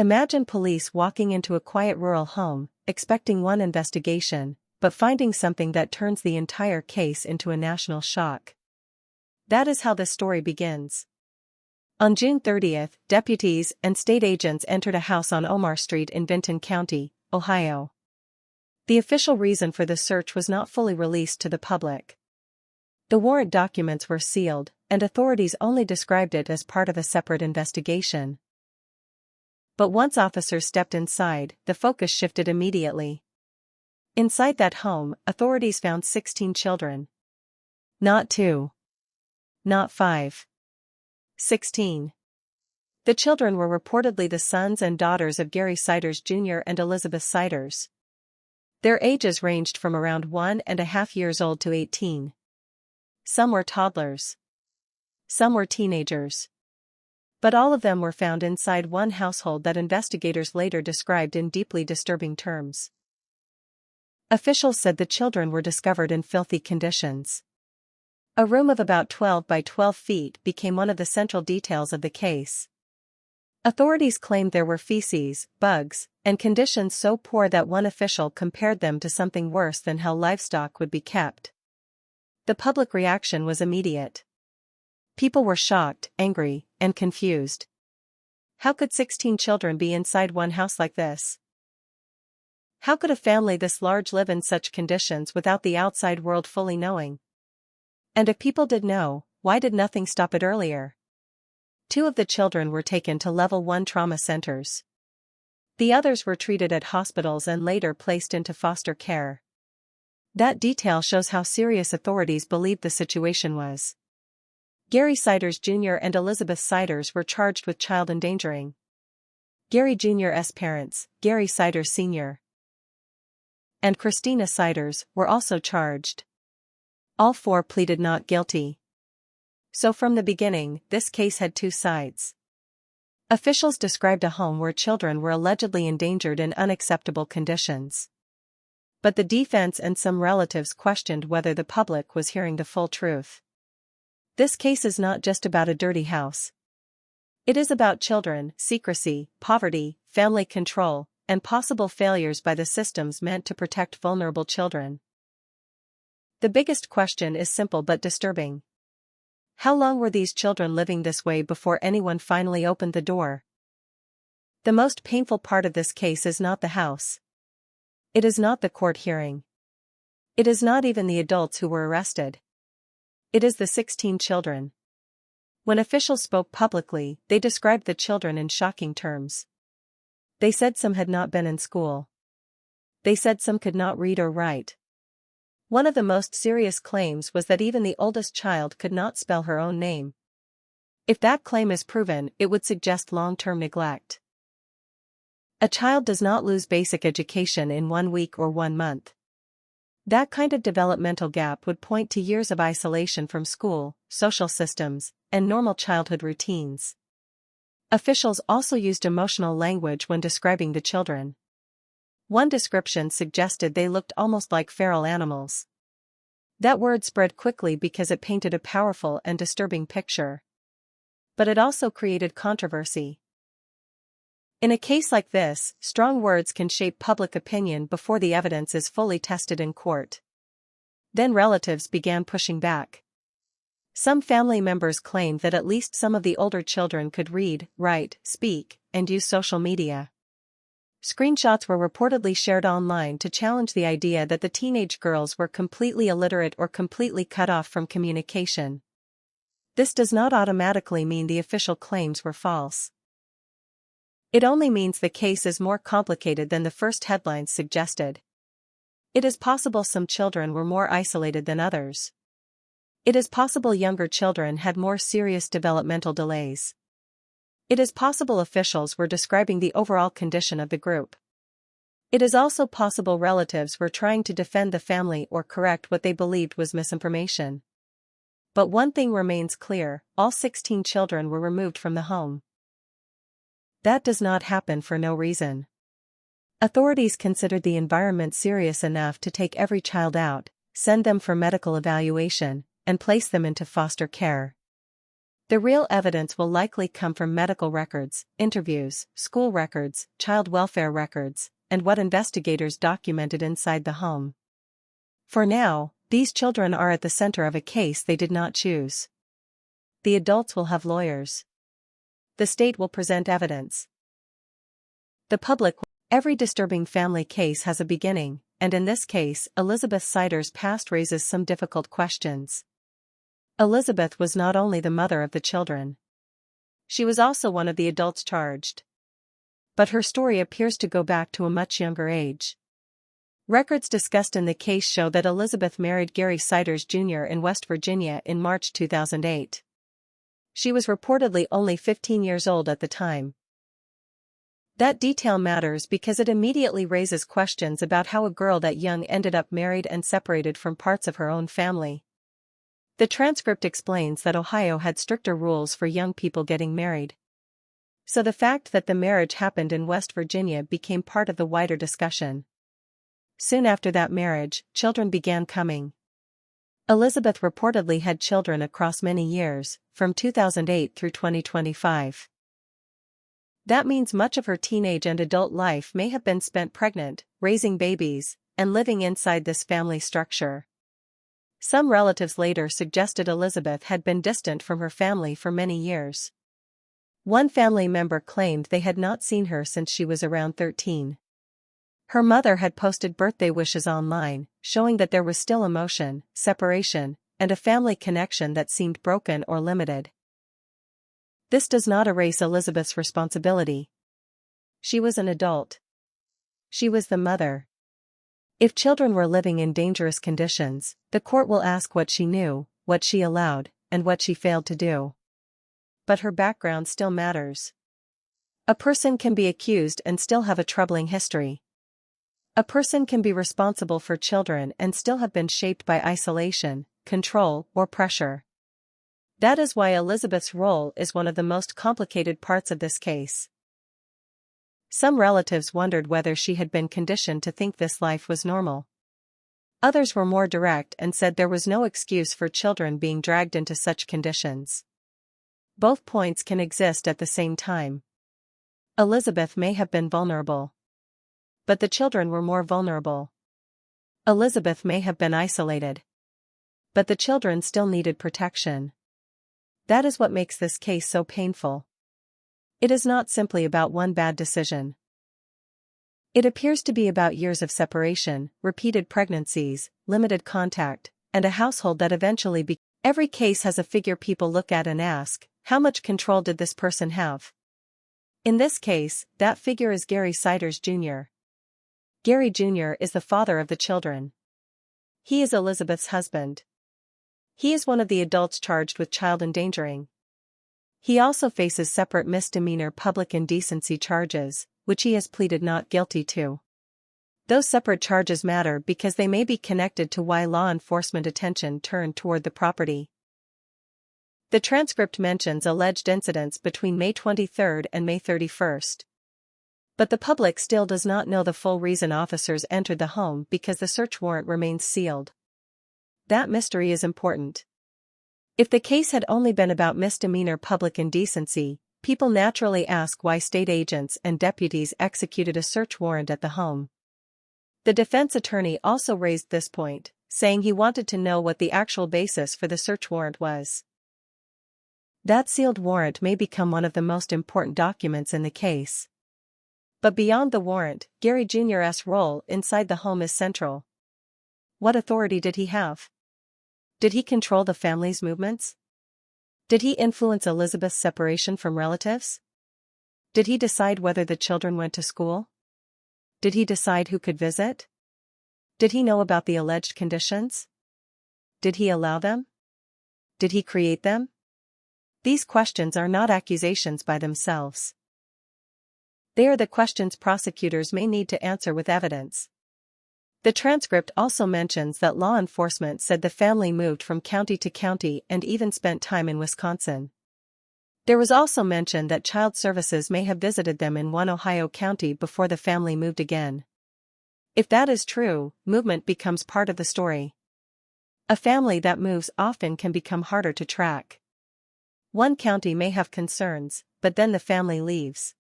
Imagine police walking into a quiet rural home, expecting one investigation, but finding something that turns the entire case into a national shock. That is how this story begins. On June 30th, deputies and state agents entered a house on Omar Street in Vinton County, Ohio. The official reason for the search was not fully released to the public. The warrant documents were sealed, and authorities only described it as part of a separate investigation. But once officers stepped inside, the focus shifted immediately. Inside that home, authorities found 16 children. Not 2. Not 5. 16. The children were reportedly the sons and daughters of Ciders Jr. and Elizabeth Ciders. Their ages ranged from around 1.5 years old to 18. Some were toddlers. Some were teenagers. But all of them were found inside one household that investigators later described in deeply disturbing terms. Officials said the children were discovered in filthy conditions. A room of about 12 by 12 feet became one of the central details of the case. Authorities claimed there were feces, bugs, and conditions so poor that one official compared them to something worse than how livestock would be kept. The public reaction was immediate. People were shocked, angry, and confused. How could 16 children be inside one house like this? How could a family this large live in such conditions without the outside world fully knowing? And if people did know, why did nothing stop it earlier? 2 of the children were taken to level 1 trauma centers. The others were treated at hospitals and later placed into foster care. That detail shows how serious authorities believed the situation was. Ciders Jr. and Elizabeth Ciders were charged with child endangering. Gary Jr.'s parents, Ciders Sr. and Christina Ciders, were also charged. All 4 pleaded not guilty. So from the beginning, this case had 2 sides. Officials described a home where children were allegedly endangered in unacceptable conditions. But the defense and some relatives questioned whether the public was hearing the full truth. This case is not just about a dirty house. It is about children, secrecy, poverty, family control, and possible failures by the systems meant to protect vulnerable children. The biggest question is simple but disturbing. How long were these children living this way before anyone finally opened the door? The most painful part of this case is not the house. It is not the court hearing. It is not even the adults who were arrested. It is the 16 children. When officials spoke publicly, they described the children in shocking terms. They said some had not been in school. They said some could not read or write. One of the most serious claims was that even the oldest child could not spell her own name. If that claim is proven, it would suggest long-term neglect. A child does not lose basic education in 1 week or 1 month. That kind of developmental gap would point to years of isolation from school, social systems, and normal childhood routines. Officials also used emotional language when describing the children. One description suggested they looked almost like feral animals. That word spread quickly because it painted a powerful and disturbing picture. But it also created controversy. In a case like this, strong words can shape public opinion before the evidence is fully tested in court. Then relatives began pushing back. Some family members claimed that at least some of the older children could read, write, speak, and use social media. Screenshots were reportedly shared online to challenge the idea that the teenage girls were completely illiterate or completely cut off from communication. This does not automatically mean the official claims were false. It only means the case is more complicated than the first headlines suggested. It is possible some children were more isolated than others. It is possible younger children had more serious developmental delays. It is possible officials were describing the overall condition of the group. It is also possible relatives were trying to defend the family or correct what they believed was misinformation. But one thing remains clear: all 16 children were removed from the home. That does not happen for no reason. Authorities considered the environment serious enough to take every child out, send them for medical evaluation, and place them into foster care. The real evidence will likely come from medical records, interviews, school records, child welfare records, and what investigators documented inside the home. For now, these children are at the center of a case they did not choose. The adults will have lawyers. The state will present evidence. The public. Every disturbing family case has a beginning, and in this case, Elizabeth Ciders' past raises some difficult questions. Elizabeth was not only the mother of the children. She was also one of the adults charged. But her story appears to go back to a much younger age. Records discussed in the case show that Elizabeth married Gary Ciders Jr. in West Virginia in March 2008. She was reportedly only 15 years old at the time. That detail matters because it immediately raises questions about how a girl that young ended up married and separated from parts of her own family. The transcript explains that Ohio had stricter rules for young people getting married. So the fact that the marriage happened in West Virginia became part of the wider discussion. Soon after that marriage, children began coming. Elizabeth reportedly had children across many years, from 2008 through 2025. That means much of her teenage and adult life may have been spent pregnant, raising babies, and living inside this family structure. Some relatives later suggested Elizabeth had been distant from her family for many years. One family member claimed they had not seen her since she was around 13. Her mother had posted birthday wishes online, showing that there was still emotion, separation, and a family connection that seemed broken or limited. This does not erase Elizabeth's responsibility. She was an adult. She was the mother. If children were living in dangerous conditions, the court will ask what she knew, what she allowed, and what she failed to do. But her background still matters. A person can be accused and still have a troubling history. A person can be responsible for children and still have been shaped by isolation, control, or pressure. That is why Elizabeth's role is one of the most complicated parts of this case. Some relatives wondered whether she had been conditioned to think this life was normal. Others were more direct and said there was no excuse for children being dragged into such conditions. Both points can exist at the same time. Elizabeth may have been vulnerable. But the children were more vulnerable. Elizabeth may have been isolated. But the children still needed protection. That is what makes this case so painful. It is not simply about one bad decision. It appears to be about years of separation, repeated pregnancies, limited contact, and a household that eventually became. Every case has a figure people look at and ask, how much control did this person have? In this case, that figure is Gary Ciders Jr. Gary Jr. is the father of the children. He is Elizabeth's husband. He is one of the adults charged with child endangering. He also faces separate misdemeanor public indecency charges, which he has pleaded not guilty to. Those separate charges matter because they may be connected to why law enforcement attention turned toward the property. The transcript mentions alleged incidents between May 23 and May 31. But the public still does not know the full reason officers entered the home because the search warrant remains sealed. That mystery is important. If the case had only been about misdemeanor public indecency, people naturally ask why state agents and deputies executed a search warrant at the home. The defense attorney also raised this point, saying he wanted to know what the actual basis for the search warrant was. That sealed warrant may become one of the most important documents in the case. But beyond the warrant, Gary Jr.'s role inside the home is central. What authority did he have? Did he control the family's movements? Did he influence Elizabeth's separation from relatives? Did he decide whether the children went to school? Did he decide who could visit? Did he know about the alleged conditions? Did he allow them? Did he create them? These questions are not accusations by themselves. They are the questions prosecutors may need to answer with evidence. The transcript also mentions that law enforcement said the family moved from county to county and even spent time in Wisconsin. There was also mention that child services may have visited them in one Ohio county before the family moved again. If that is true, movement becomes part of the story. A family that moves often can become harder to track. One county may have concerns, but then the family leaves.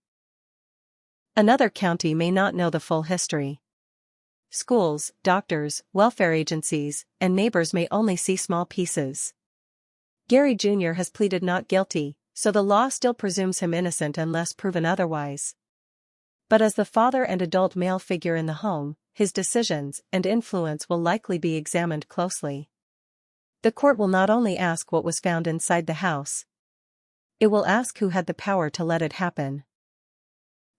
Another county may not know the full history. Schools, doctors, welfare agencies, and neighbors may only see small pieces. Gary Jr. has pleaded not guilty, so the law still presumes him innocent unless proven otherwise. But as the father and adult male figure in the home, his decisions and influence will likely be examined closely. The court will not only ask what was found inside the house. It will ask who had the power to let it happen.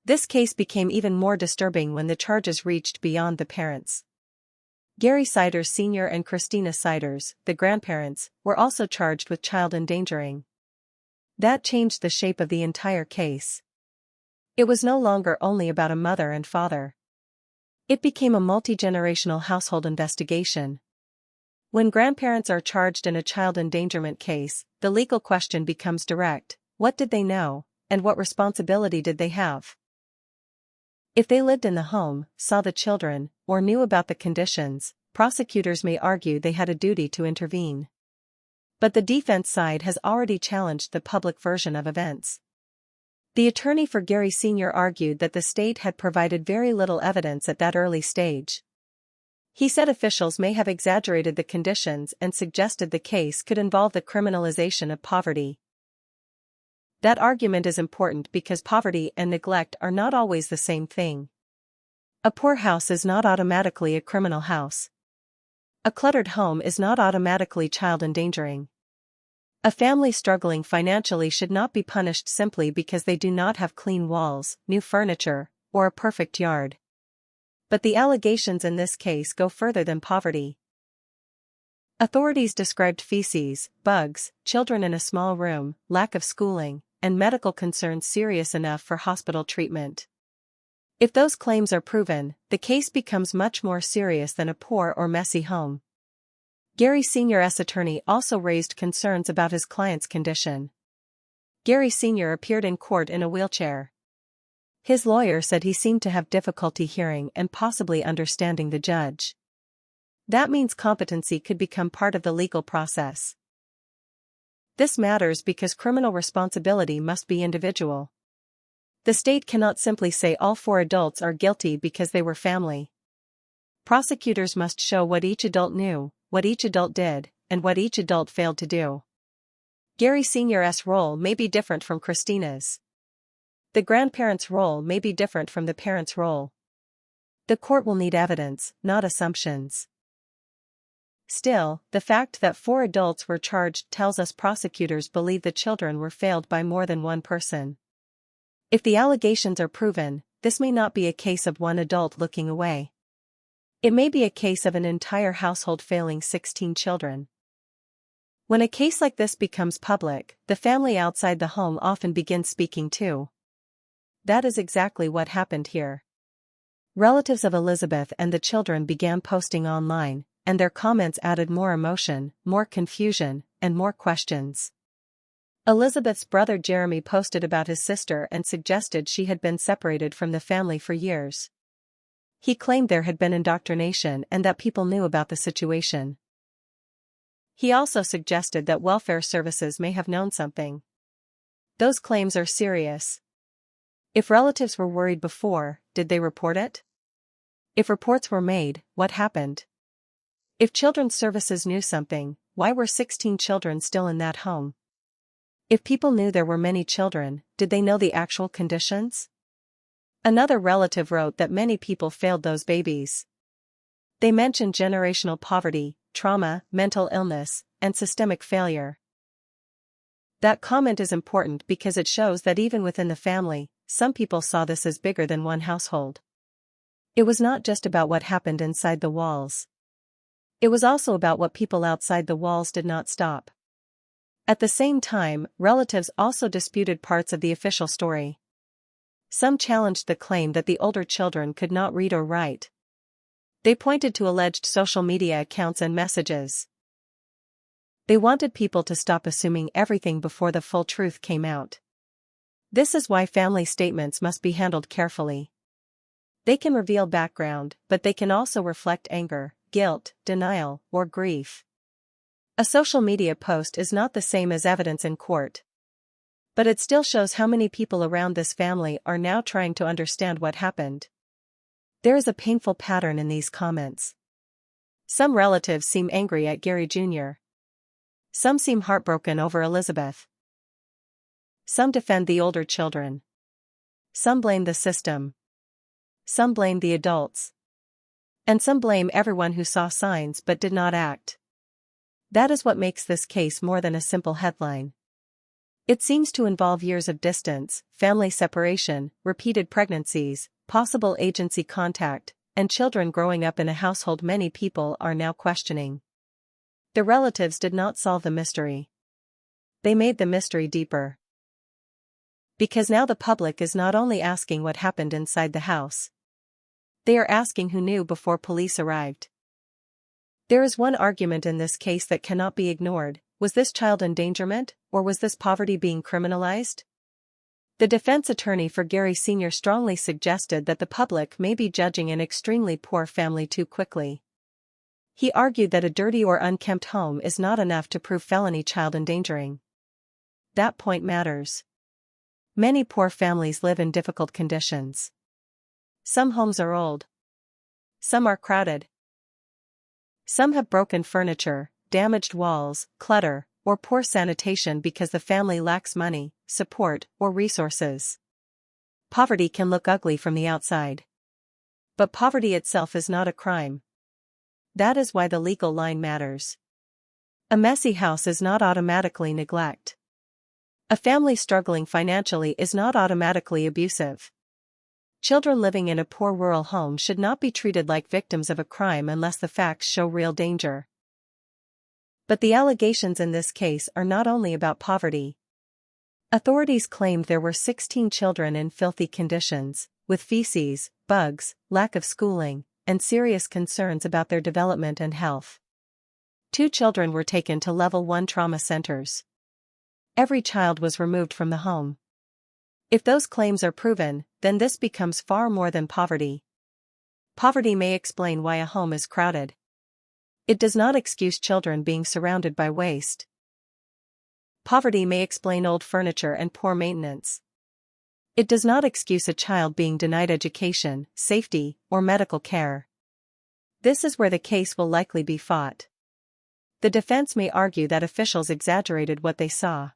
This case became even more disturbing when the charges reached beyond the parents. Gary Ciders Sr. and Christina Ciders, the grandparents, were also charged with child endangering. That changed the shape of the entire case. It was no longer only about a mother and father. It became a multi-generational household investigation. When grandparents are charged in a child endangerment case, the legal question becomes direct: what did they know, and what responsibility did they have? If they lived in the home, saw the children, or knew about the conditions, prosecutors may argue they had a duty to intervene. But the defense side has already challenged the public version of events. The attorney for Gary Sr. argued that the state had provided very little evidence at that early stage. He said officials may have exaggerated the conditions and suggested the case could involve the criminalization of poverty. That argument is important because poverty and neglect are not always the same thing. A poor house is not automatically a criminal house. A cluttered home is not automatically child endangering. A family struggling financially should not be punished simply because they do not have clean walls, new furniture, or a perfect yard. But the allegations in this case go further than poverty. Authorities described feces, bugs, children in a small room, lack of schooling, and medical concerns serious enough for hospital treatment. If those claims are proven, the case becomes much more serious than a poor or messy home. Gary Sr.'s attorney also raised concerns about his client's condition. Gary Sr. appeared in court in a wheelchair. His lawyer said he seemed to have difficulty hearing and possibly understanding the judge. That means competency could become part of the legal process. This matters because criminal responsibility must be individual. The state cannot simply say all 4 adults are guilty because they were family. Prosecutors must show what each adult knew, what each adult did, and what each adult failed to do. Gary Sr.'s role may be different from Christina's. The grandparents' role may be different from the parents' role. The court will need evidence, not assumptions. Still, the fact that 4 adults were charged tells us prosecutors believe the children were failed by more than one person. If the allegations are proven, this may not be a case of one adult looking away. It may be a case of an entire household failing 16 children. When a case like this becomes public, the family outside the home often begins speaking too. That is exactly what happened here. Relatives of Elizabeth and the children began posting online, and their comments added more emotion, more confusion, and more questions. Elizabeth's brother Jeremy posted about his sister and suggested she had been separated from the family for years. He claimed there had been indoctrination and that people knew about the situation. He also suggested that welfare services may have known something. Those claims are serious. If relatives were worried before, did they report it? If reports were made, what happened? If children's services knew something, why were 16 children still in that home? If people knew there were many children, did they know the actual conditions? Another relative wrote that many people failed those babies. They mentioned generational poverty, trauma, mental illness, and systemic failure. That comment is important because it shows that even within the family, some people saw this as bigger than one household. It was not just about what happened inside the walls. It was also about what people outside the walls did not stop. At the same time, relatives also disputed parts of the official story. Some challenged the claim that the older children could not read or write. They pointed to alleged social media accounts and messages. They wanted people to stop assuming everything before the full truth came out. This is why family statements must be handled carefully. They can reveal background, but they can also reflect anger, guilt, denial, or grief. A social media post is not the same as evidence in court. But it still shows how many people around this family are now trying to understand what happened. There is a painful pattern in these comments. Some relatives seem angry at Gary Jr. Some seem heartbroken over Elizabeth. Some defend the older children. Some blame the system. Some blame the adults. And some blame everyone who saw signs but did not act. That is what makes this case more than a simple headline. It seems to involve years of distance, family separation, repeated pregnancies, possible agency contact, and children growing up in a household many people are now questioning. The relatives did not solve the mystery. They made the mystery deeper. Because now the public is not only asking what happened inside the house. They are asking who knew before police arrived. There is one argument in this case that cannot be ignored. Was this child endangerment, or was this poverty being criminalized? The defense attorney for Gary Sr. strongly suggested that the public may be judging an extremely poor family too quickly. He argued that a dirty or unkempt home is not enough to prove felony child endangering. That point matters. Many poor families live in difficult conditions. Some homes are old. Some are crowded. Some have broken furniture, damaged walls, clutter, or poor sanitation because the family lacks money, support, or resources. Poverty can look ugly from the outside. But poverty itself is not a crime. That is why the legal line matters. A messy house is not automatically neglect. A family struggling financially is not automatically abusive. Children living in a poor rural home should not be treated like victims of a crime unless the facts show real danger. But the allegations in this case are not only about poverty. Authorities claimed there were 16 children in filthy conditions, with feces, bugs, lack of schooling, and serious concerns about their development and health. 2 children were taken to level 1 trauma centers. Every child was removed from the home. If those claims are proven, then this becomes far more than poverty. Poverty may explain why a home is crowded. It does not excuse children being surrounded by waste. Poverty may explain old furniture and poor maintenance. It does not excuse a child being denied education, safety, or medical care. This is where the case will likely be fought. The defense may argue that officials exaggerated what they saw.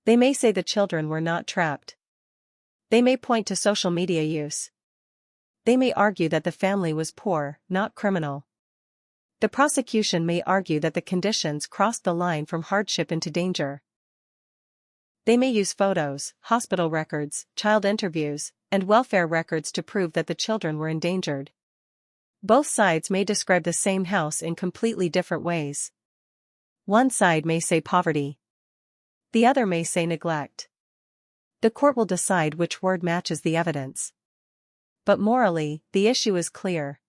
They may say the children were not trapped. They may point to social media use. They may argue that the family was poor, not criminal. The prosecution may argue that the conditions crossed the line from hardship into danger. They may use photos, hospital records, child interviews, and welfare records to prove that the children were endangered. Both sides may describe the same house in completely different ways. One side may say poverty. The other may say neglect. The court will decide which word matches the evidence. But morally, the issue is clear.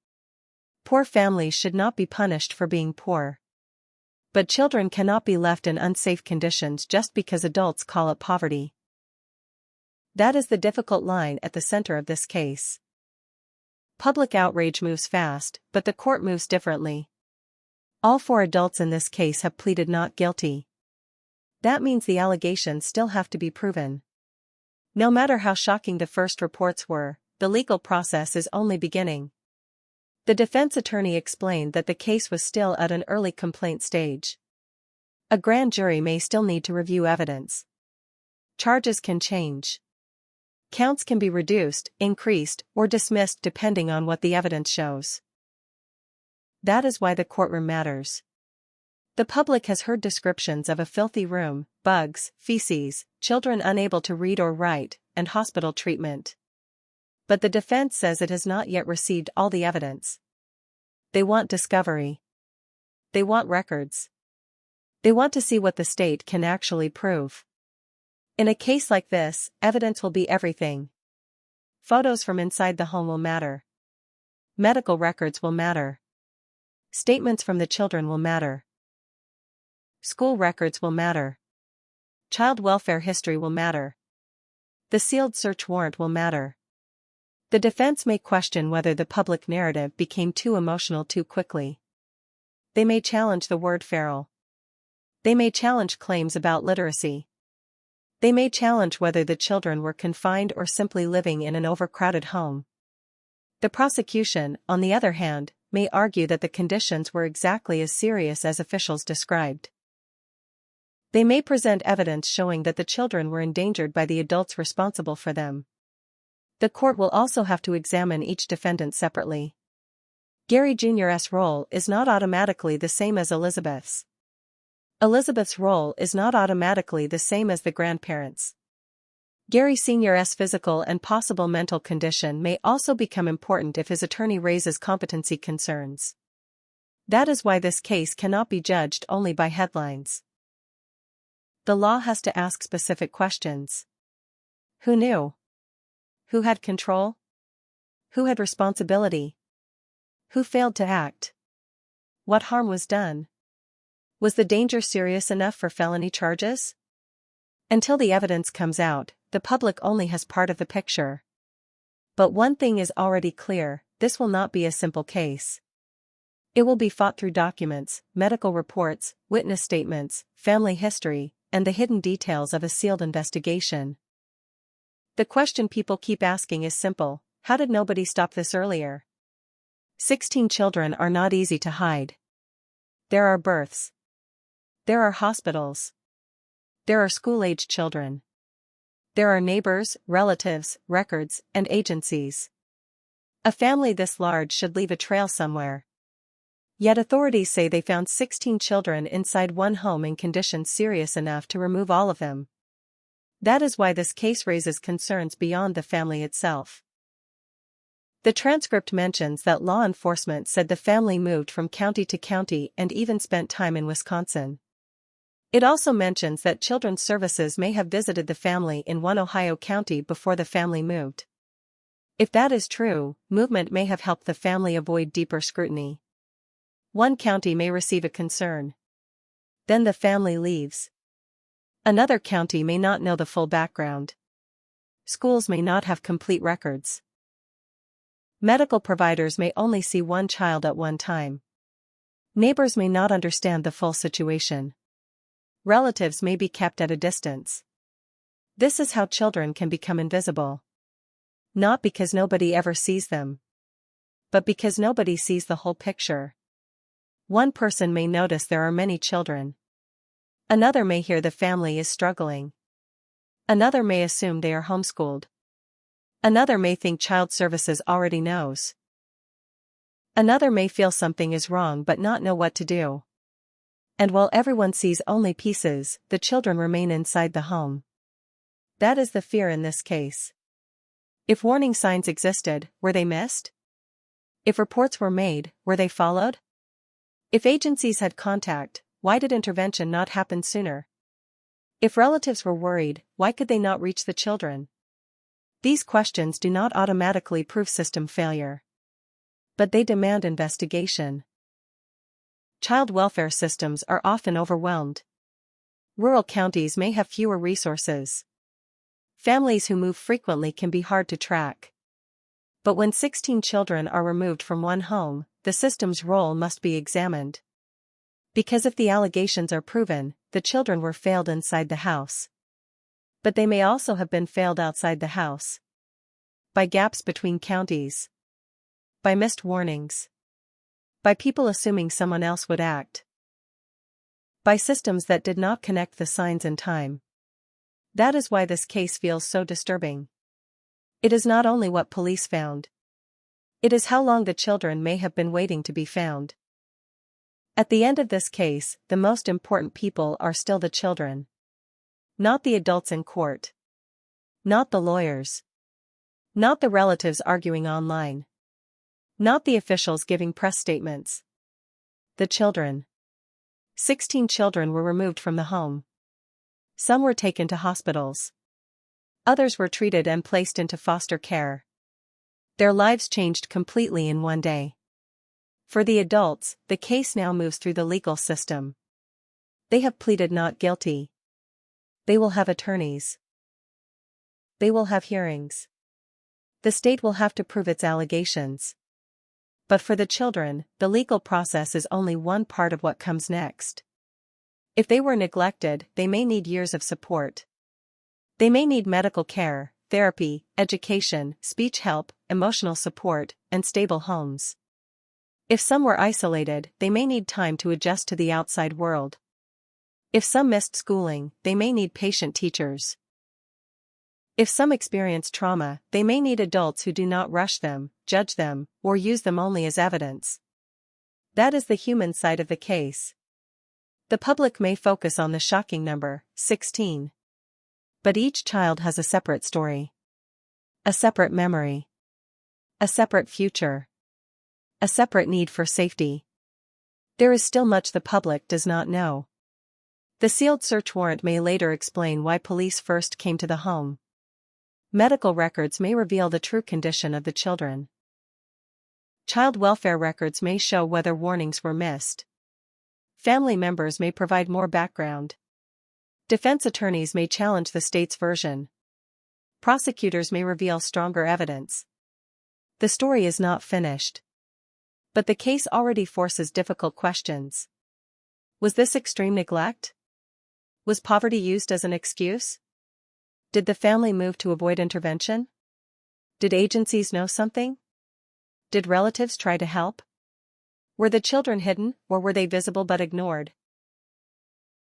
Poor families should not be punished for being poor. But children cannot be left in unsafe conditions just because adults call it poverty. That is the difficult line at the center of this case. Public outrage moves fast, but the court moves differently. All 4 adults in this case have pleaded not guilty. That means the allegations still have to be proven. No matter how shocking the first reports were, the legal process is only beginning. The defense attorney explained that the case was still at an early complaint stage. A grand jury may still need to review evidence. Charges can change. Counts can be reduced, increased, or dismissed depending on what the evidence shows. That is why the courtroom matters. The public has heard descriptions of a filthy room, bugs, feces, children unable to read or write, and hospital treatment. But the defense says it has not yet received all the evidence. They want discovery. They want records. They want to see what the state can actually prove. In a case like this, evidence will be everything. Photos from inside the home will matter. Medical records will matter. Statements from the children will matter. School records will matter. Child welfare history will matter. The sealed search warrant will matter. The defense may question whether the public narrative became too emotional too quickly. They may challenge the word feral. They may challenge claims about literacy. They may challenge whether the children were confined or simply living in an overcrowded home. The prosecution, on the other hand, may argue that the conditions were exactly as serious as officials described. They may present evidence showing that the children were endangered by the adults responsible for them. The court will also have to examine each defendant separately. Gary Jr.'s role is not automatically the same as Elizabeth's. Elizabeth's role is not automatically the same as the grandparents'. Gary Sr.'s physical and possible mental condition may also become important if his attorney raises competency concerns. That is why this case cannot be judged only by headlines. The law has to ask specific questions. Who knew? Who had control? Who had responsibility? Who failed to act? What harm was done? Was the danger serious enough for felony charges? Until the evidence comes out, the public only has part of the picture. But one thing is already clear: this will not be a simple case. It will be fought through documents, medical reports, witness statements, family history, and the hidden details of a sealed investigation. The question people keep asking is simple: how did nobody stop this earlier? 16 children are not easy to hide. There are births. There are hospitals. There are school-age children. There are neighbors, relatives, records, and agencies. A family this large should leave a trail somewhere. Yet authorities say they found 16 children inside one home in conditions serious enough to remove all of them. That is why this case raises concerns beyond the family itself. The transcript mentions that law enforcement said the family moved from county to county and even spent time in Wisconsin. It also mentions that Children's Services may have visited the family in one Ohio county before the family moved. If that is true, movement may have helped the family avoid deeper scrutiny. One county may receive a concern. Then the family leaves. Another county may not know the full background. Schools may not have complete records. Medical providers may only see one child at one time. Neighbors may not understand the full situation. Relatives may be kept at a distance. This is how children can become invisible. Not because nobody ever sees them, but because nobody sees the whole picture. One person may notice there are many children. Another may hear the family is struggling. Another may assume they are homeschooled. Another may think Child Services already knows. Another may feel something is wrong but not know what to do. And while everyone sees only pieces, the children remain inside the home. That is the fear in this case. If warning signs existed, were they missed? If reports were made, were they followed? If agencies had contact, why did intervention not happen sooner? If relatives were worried, why could they not reach the children? These questions do not automatically prove system failure. But they demand investigation. Child welfare systems are often overwhelmed. Rural counties may have fewer resources. Families who move frequently can be hard to track. But when 16 children are removed from one home, the system's role must be examined. Because if the allegations are proven, the children were failed inside the house. But they may also have been failed outside the house. By gaps between counties. By missed warnings. By people assuming someone else would act. By systems that did not connect the signs in time. That is why this case feels so disturbing. It is not only what police found. It is how long the children may have been waiting to be found. At the end of this case, the most important people are still the children. Not the adults in court. Not the lawyers. Not the relatives arguing online. Not the officials giving press statements. The children. 16 children were removed from the home. Some were taken to hospitals. Others were treated and placed into foster care. Their lives changed completely in one day. For the adults, the case now moves through the legal system. They have pleaded not guilty. They will have attorneys. They will have hearings. The state will have to prove its allegations. But for the children, the legal process is only one part of what comes next. If they were neglected, they may need years of support. They may need medical care, therapy, education, speech help, emotional support, and stable homes. If some were isolated, they may need time to adjust to the outside world. If some missed schooling, they may need patient teachers. If some experience trauma, they may need adults who do not rush them, judge them, or use them only as evidence. That is the human side of the case. The public may focus on the shocking number, 16. But each child has a separate story. A separate memory. A separate future. A separate need for safety. There is still much the public does not know. The sealed search warrant may later explain why police first came to the home. Medical records may reveal the true condition of the children. Child welfare records may show whether warnings were missed. Family members may provide more background. Defense attorneys may challenge the state's version. Prosecutors may reveal stronger evidence. The story is not finished. But the case already forces difficult questions. Was this extreme neglect? Was poverty used as an excuse? Did the family move to avoid intervention? Did agencies know something? Did relatives try to help? Were the children hidden, or were they visible but ignored?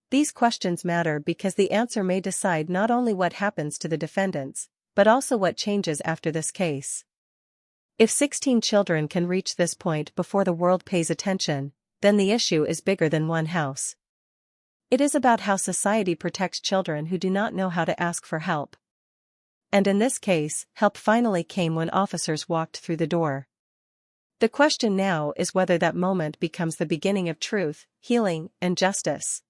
These questions matter because the answer may decide not only what happens to the defendants, but also what changes after this case. If 16 children can reach this point before the world pays attention, then the issue is bigger than one house. It is about how society protects children who do not know how to ask for help. And in this case, help finally came when officers walked through the door. The question now is whether that moment becomes the beginning of truth, healing, and justice.